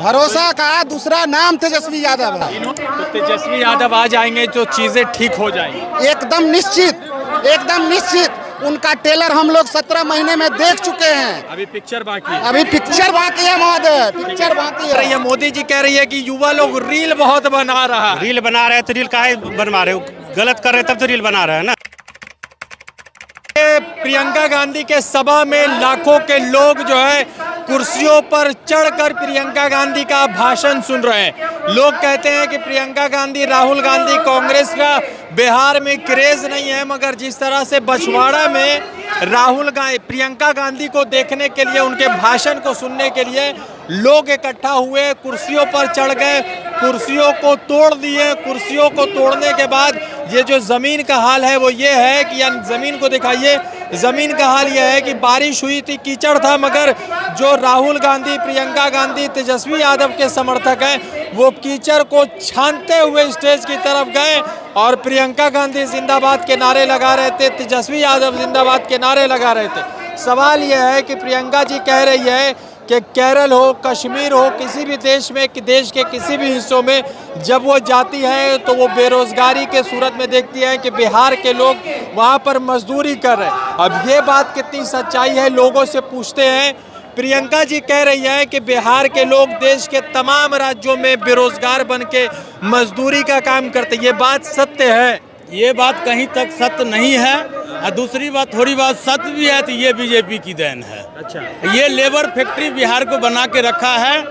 भरोसा का दूसरा नाम तेजस्वी यादव है। तो तेजस्वी यादव आ जाएंगे तो चीजें ठीक हो जाएंगी। एकदम निश्चित, एकदम निश्चित। उनका टेलर हम लोग 17 महीने में देख चुके हैं। अभी पिक्चर बाकी है। अभी पिक्चर बाकी है महोदय, पिक्चर बाकी है। ये मोदी जी कह रही है कि युवा लोग रील बहुत बना रहा है। रील बना रहे हैं तो रील काहे बनवा रहे हो? गलत कर रहे तब तो रील बना रहे हैं ना। प्रियंका गांधी के सभा में लाखों के लोग जो है कुर्सियों पर चढ़कर प्रियंका गांधी का भाषण सुन रहे हैं। लोग कहते हैं कि प्रियंका गांधी, राहुल गांधी, कांग्रेस का बिहार में क्रेज नहीं है, मगर जिस तरह से बछवाड़ा में प्रियंका गांधी को देखने के लिए, उनके भाषण को सुनने के लिए लोग इकट्ठा हुए, कुर्सियों पर चढ़ गए, कुर्सियों को तोड़ दिए। कुर्सियों को तोड़ने के बाद ये जो ज़मीन का हाल है वो ये है कि ज़मीन को दिखाइए। ज़मीन का हाल ये है कि बारिश हुई थी, कीचड़ था, मगर जो राहुल गांधी, प्रियंका गांधी, तेजस्वी यादव के समर्थक हैं वो कीचड़ को छानते हुए स्टेज की तरफ गए और प्रियंका गांधी जिंदाबाद के नारे लगा रहे थे, तेजस्वी यादव जिंदाबाद के नारे लगा रहे थे। सवाल यह है कि प्रियंका जी कह रही है कि केरल हो, कश्मीर हो, किसी भी देश में, देश के किसी भी हिस्सों में जब वो जाती है तो वो बेरोजगारी के सूरत में देखती है कि बिहार के लोग वहाँ पर मजदूरी कर रहे हैं। अब ये बात कितनी सच्चाई है, लोगों से पूछते हैं। प्रियंका जी कह रही है कि बिहार के लोग देश के तमाम राज्यों में बेरोजगार बन के मजदूरी का काम करते, ये बात सत्य है? ये बात कहीं तक सत्य नहीं है। और दूसरी बात, थोड़ी बात सत्य भी है तो ये बीजेपी की देन है। अच्छा। ये लेबर फैक्ट्री बिहार को बना के रखा है।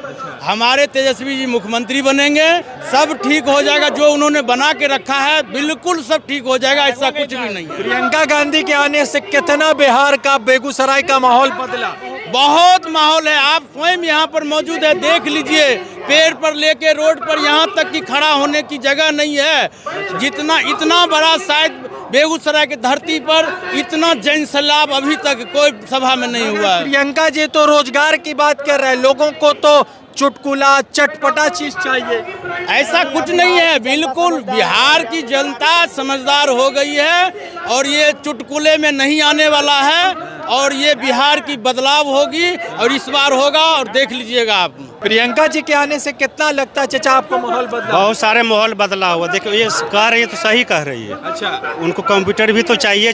हमारे तेजस्वी जी मुख्यमंत्री बनेंगे, सब ठीक हो जाएगा। जो उन्होंने बना के रखा है बिल्कुल सब ठीक हो जाएगा, ऐसा कुछ भी नहीं है। प्रियंका गांधी के आने से कितना बिहार का, बेगूसराय का माहौल बदला? बहुत माहौल है, आप स्वयं यहाँ पर मौजूद है, देख लीजिए। पेड़ पर लेके रोड पर यहाँ तक कि खड़ा होने की जगह नहीं है। जितना इतना बड़ा शायद बेगूसराय की धरती पर इतना जन सैलाब अभी तक कोई सभा में नहीं हुआ है। प्रियंका जी तो रोजगार की बात कर रहे हैं, लोगों को तो चुटकुला, चटपटा चीज चाहिए। ऐसा कुछ नहीं है, बिल्कुल बिहार की जनता समझदार हो गई है और ये चुटकुले में नहीं आने वाला है और ये बिहार की बदलाव होगी और इस बार होगा और देख लीजिएगा आप। प्रियंका जी के आने से कितना लगता है चाचा आपको माहौल बदला? बहुत सारे माहौल बदला हुआ। देखो ये कह रही है तो सही कह रही है। अच्छा। उनको कंप्यूटर भी तो चाहिए,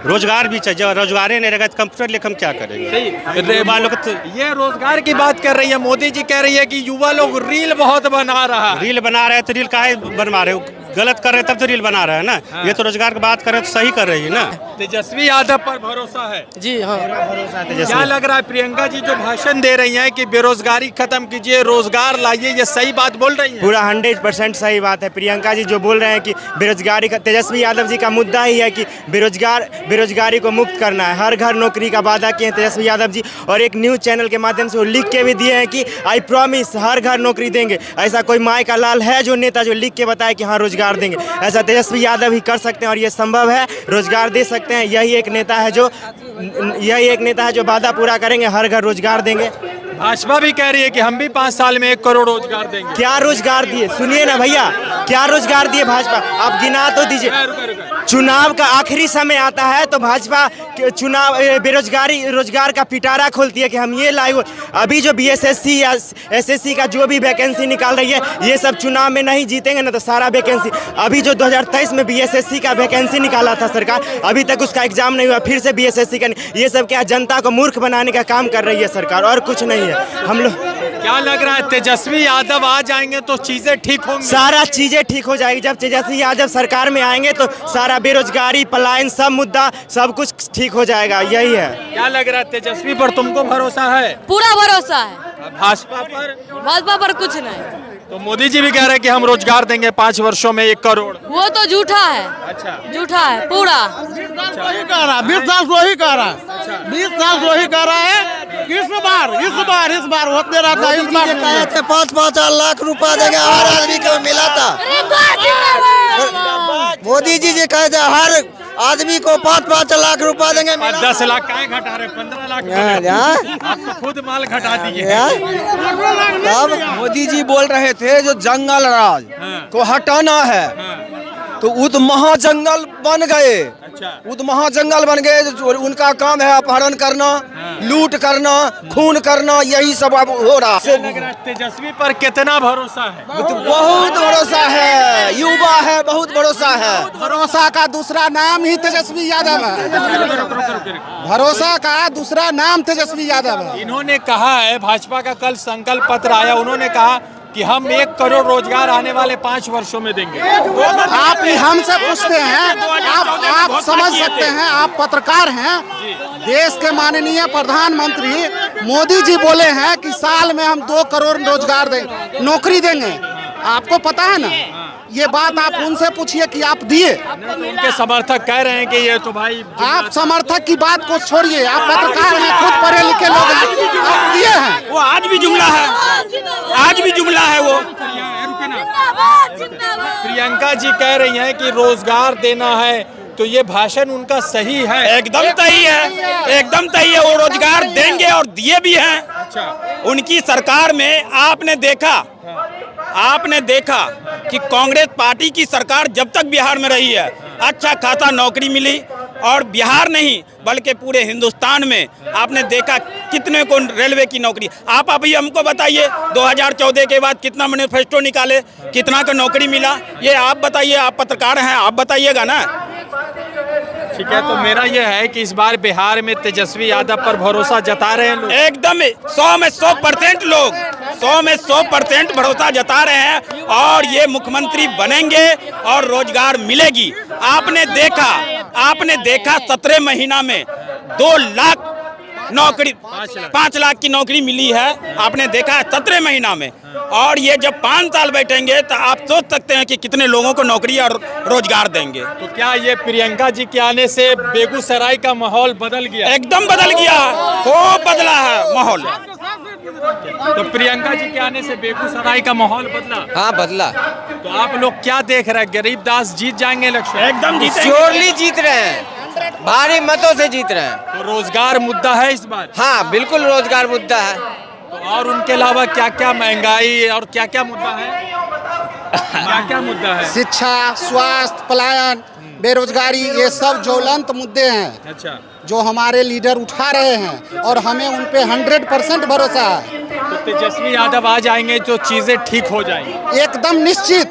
रोजगार भी चाहिए। रोजगार ही नहीं रहेगा तो कंप्यूटर लेकर हम क्या करेंगे? ये रोजगार की बात कर रही है, मोदी जी कह रही है कि युवा लोग रील बहुत बना रहा है। रील बना रहे हैं तो रील काहे बनवा रहे हो? गलत कर रहे तब तो रील बना रहे हैं ना। हाँ। ये तो रोजगार की बात कर रहे तो सही कर रही है ना। तेजस्वी यादव पर भरोसा है? जी हाँ, भरोसा है। क्या लग रहा है प्रियंका जी जो भाषण दे रही हैं कि बेरोजगारी खत्म कीजिए, रोजगार लाइए, ये सही बात बोल रही हैं? पूरा 100% सही बात है। प्रियंका जी जो बोल रहे हैं कि बेरोजगारी का, तेजस्वी यादव जी का मुद्दा ही है कि बेरोजगारी को मुक्त करना है। हर घर नौकरी का वादा किए हैं तेजस्वी यादव जी और एक न्यूज़ चैनल के माध्यम से वो लिख के भी दिए हैं कि आई प्रॉमिस हर घर नौकरी देंगे। ऐसा कोई माई का लाल है जो नेता जो लिख के बताए कि हाँ रोजगार देंगे? ऐसा तेजस्वी यादव ही कर सकते हैं और ये संभव है, रोजगार दे सकते हैं। यही एक नेता है जो वादा पूरा करेंगे, हर घर रोजगार देंगे। भाजपा भी कह रही है कि हम भी 5 साल में 1 करोड़ रोजगार देंगे। क्या रोजगार दिए? सुनिए ना भैया, क्या रोजगार दिए भाजपा? आप गिना तो दीजिए। चुनाव का आखिरी समय आता है तो भाजपा चुनाव रोजगार का पिटारा खोलती है कि हम ये लाए। अभी जो बीएसएससी या एसएससी का जो भी वैकेंसी निकाल रही है, ये सब चुनाव में नहीं जीतेंगे ना तो सारा वैकेंसी। अभी जो 2023 में बीएसएससी का वैकेंसी निकाला था सरकार, अभी तक उसका एग्जाम नहीं हुआ, फिर से बीएसएससी का। ये सब क्या जनता को मूर्ख बनाने का काम कर रही है सरकार, और कुछ नहीं है। हम लोग क्या लग रहा है तेजस्वी यादव आ जाएंगे तो चीजें ठीक होंगी? सारा चीजें ठीक हो जाएगी। जब तेजस्वी यादव सरकार में आएंगे तो सारा बेरोजगारी, पलायन, सब मुद्दा, सब कुछ ठीक हो जाएगा। यही है। क्या लग रहा है तेजस्वी पर तुमको भरोसा है? पूरा भरोसा है। भाजपा पर? भाजपा पर कुछ नहीं। तो मोदी जी भी कह रहे हैं कि हम रोजगार देंगे 5 वर्षों में 1 करोड़। वो तो झूठा है। अच्छा। झूठा है पूरा। 20 साल वही कह रहा है, 20 साल वही कह रहा है। इस बार होते रहता है। इस बार कहे थे 5-5 लाख रुपया देंगे, हर आदमी को मिला था। मोदी जी कहे थे हर आदमी को 5-5 लाख रुपया देंगे। 10 लाख काहे घटा रहे? 15 लाख आप तो खुद माल घटा दिए। तब मोदी जी बोल रहे थे जो जंगल राज हाँ। को हटाना है, तो वो तो महाजंगल बन गए। अच्छा। वो तो महाजंगल बन गए। उनका काम है अपहरण करना, लूट करना, खून करना, यही सब अब हो रहा क्या लग रहा है तेजस्वी पर कितना भरोसा है? बहुत भरोसा है, युवा है, बहुत भरोसा है। भरोसा का दूसरा नाम ही तेजस्वी यादव है। भरोसा का दूसरा नाम तेजस्वी यादव है। इन्होंने कहा है, भाजपा का कल संकल्प पत्र आया, उन्होंने कहा कि हम 1 करोड़ रोजगार आने वाले 5 वर्षों में देंगे। आप ही हमसे पूछते हैं, आप समझ सकते हैं, आप पत्रकार हैं। देश के माननीय प्रधानमंत्री मोदी जी बोले हैं कि साल में हम 2 करोड़ रोजगार देंगे, नौकरी देंगे। आपको पता है ना, ये बात आप उनसे पूछिए कि आप दिए। उनके समर्थक कह रहे हैं कि ये तो भाई आप समर्थक की बात को छोड़िए, आप पत्रकार हैं, खुद पढ़े लिखे लोग हैं, आप दिए हैं। वो आज भी जुमला है, आज भी जुमला है वो। प्रियंका जी कह रही हैं कि रोजगार देना है, तो ये भाषण उनका सही है? एकदम सही है, एकदम सही है। वो रोजगार देंगे और दिए भी हैं। अच्छा। उनकी सरकार में आपने देखा कि कांग्रेस पार्टी की सरकार जब तक बिहार में रही है, अच्छा खासा नौकरी मिली। और बिहार नहीं बल्कि पूरे हिंदुस्तान में आपने देखा कितने को रेलवे की नौकरी। आप अभी हमको बताइए 2014 के बाद कितना मैनिफेस्टो निकाले, कितना का नौकरी मिला, ये आप बताइए। आप पत्रकार हैं, आप बताइएगा ना। ठीक है, तो मेरा ये है कि इस बार बिहार में तेजस्वी यादव पर भरोसा जता रहे हैं लोग। एकदम 100 में 100% लोग 100 में 100% भरोसा जता रहे हैं और ये मुख्यमंत्री बनेंगे और रोजगार मिलेगी। आपने देखा 17 महीना में 2 लाख नौकरी, 5 लाख की नौकरी मिली है। आपने देखा 17 महीना में। और ये जब 5 साल बैठेंगे तो आप सोच सकते हैं कि कितने लोगों को नौकरी और रोजगार देंगे। तो क्या ये प्रियंका जी के आने से बेगूसराय का माहौल बदल गया? एकदम बदल गया, खूब बदला है माहौल। तो प्रियंका जी के आने से बेगूसराय का माहौल बदला? हाँ बदला। तो आप लोग क्या देख रहे हैं, गरीबदास जीत जाएंगे इलेक्शन? एकदम श्योरली जीत रहे हैं, भारी मतों से जीत रहे हैं। तो रोजगार मुद्दा है इस बार? हाँ बिल्कुल रोजगार मुद्दा है। तो और उनके अलावा क्या क्या, महंगाई और क्या क्या मुद्दा है? क्या क्या मुद्दा है? शिक्षा, स्वास्थ्य, पलायन, बेरोजगारी, ये सब ज्वलंत मुद्दे हैं अच्छा। जो हमारे लीडर उठा रहे हैं और हमें उन पे 100% भरोसा है। तो तेजस्वी यादव आ जाएंगे तो चीजें ठीक हो जाएंगी? एकदम निश्चित,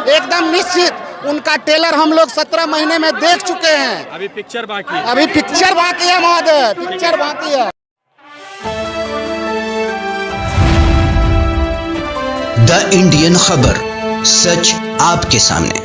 एकदम निश्चित। उनका टेलर हम लोग 17 महीने में देख चुके हैं। अभी पिक्चर बाकी है। अभी पिक्चर बाकी है महोदय, पिक्चर बाकी है। द इंडियन खबर, सच आपके सामने।